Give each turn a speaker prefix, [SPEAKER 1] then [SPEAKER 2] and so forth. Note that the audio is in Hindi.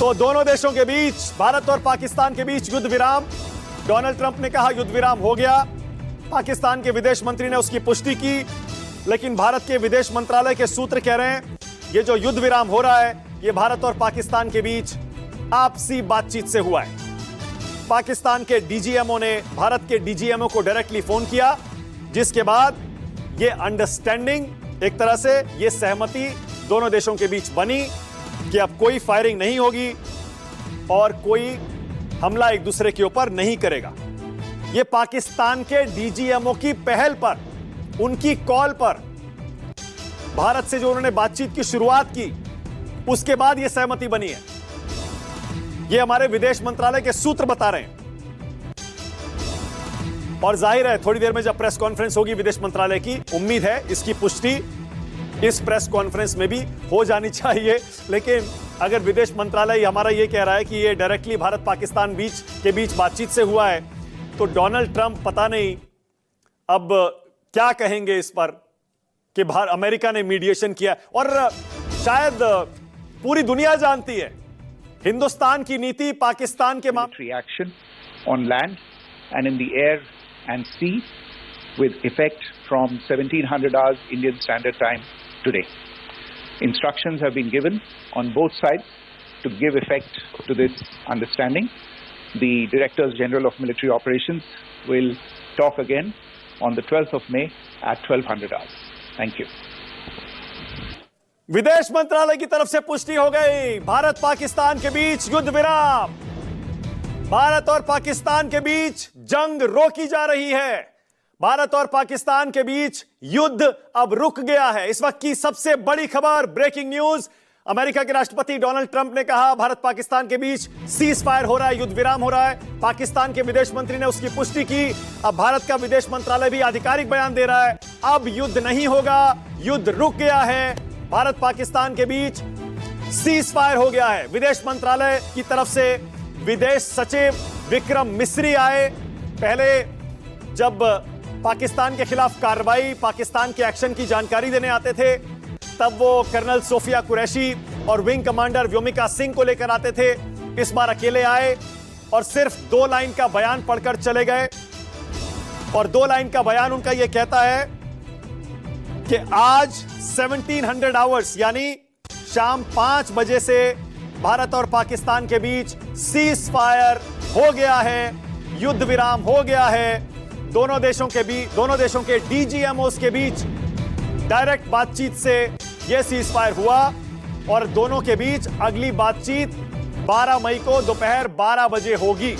[SPEAKER 1] तो दोनों देशों के बीच, भारत और पाकिस्तान के बीच युद्ध विराम। डोनाल्ड ट्रंप ने कहा युद्ध विराम हो गया। पाकिस्तान के विदेश मंत्री ने उसकी पुष्टि की, लेकिन भारत के विदेश मंत्रालय के सूत्र कह रहे हैं ये जो युद्ध विराम हो रहा है ये भारत और पाकिस्तान के बीच आपसी बातचीत से हुआ है। पाकिस्तान के डीजीएमओ ने भारत के डीजीएमओ को डायरेक्टली फोन किया, जिसके बाद ये अंडरस्टैंडिंग, एक तरह से ये सहमति दोनों देशों के बीच बनी कि अब कोई फायरिंग नहीं होगी और कोई हमला एक दूसरे के ऊपर नहीं करेगा। ये पाकिस्तान के डीजीएमओ की पहल पर, उनकी कॉल पर भारत से जो उन्होंने बातचीत की शुरुआत की, उसके बाद यह सहमति बनी है। यह हमारे विदेश मंत्रालय के सूत्र बता रहे हैं। और जाहिर है थोड़ी देर में जब प्रेस कॉन्फ्रेंस होगी विदेश मंत्रालय की, उम्मीद है इसकी पुष्टि इस प्रेस कॉन्फ्रेंस में भी हो जानी चाहिए। लेकिन अगर विदेश मंत्रालय हमारा यह कह रहा है कि यह डायरेक्टली भारत पाकिस्तान के बीच बातचीत से हुआ है, तो डोनाल्ड ट्रंप पता नहीं अब क्या कहेंगे इस पर कि अमेरिका ने मीडिएशन किया। और शायद पूरी दुनिया जानती है हिंदुस्तान की नीति पाकिस्तान के
[SPEAKER 2] military action on land and in the air and sea with effect from 1700 hours Indian Standard Time today. Instructions have been given on both sides to give effect to this understanding. The Directors General of Military Operations will talk again on the 12th of May at 1200 hours. Thank you.
[SPEAKER 1] विदेश मंत्रालय की तरफ से पुष्टि हो गई, भारत पाकिस्तान के बीच युद्ध विराम। भारत और पाकिस्तान के बीच जंग रोकी जा रही है। भारत और पाकिस्तान के बीच युद्ध अब रुक गया है। इस वक्त की सबसे बड़ी खबर, ब्रेकिंग न्यूज। अमेरिका के राष्ट्रपति डोनाल्ड ट्रंप ने कहा भारत पाकिस्तान के बीच सीज फायर हो रहा है, युद्ध विराम हो रहा है। पाकिस्तान के विदेश मंत्री ने उसकी पुष्टि की। अब भारत का विदेश मंत्रालय भी आधिकारिक बयान दे रहा है, अब युद्ध नहीं होगा, युद्ध रुक गया है। भारत पाकिस्तान के बीच सीज फायर हो गया है। विदेश मंत्रालय की तरफ से विदेश सचिव विक्रम मिस्री आए। पहले जब पाकिस्तान के खिलाफ कार्रवाई, पाकिस्तान के एक्शन की जानकारी देने आते थे, तब वो कर्नल सोफिया कुरैशी और विंग कमांडर व्योमिका सिंह को लेकर आते थे। इस बार अकेले आए और सिर्फ 2 लाइन का बयान पढ़कर चले गए। और 2 लाइन का बयान उनका यह कहता है कि आज 1700 आवर्स यानी शाम 5 बजे से भारत और पाकिस्तान के बीच सीज फायर हो गया है, युद्ध विराम हो गया है। दोनों देशों के डीजीएमओस के बीच डायरेक्ट बातचीत से यह सीज फायर हुआ और दोनों के बीच अगली बातचीत 12 मई को दोपहर 12 बजे होगी।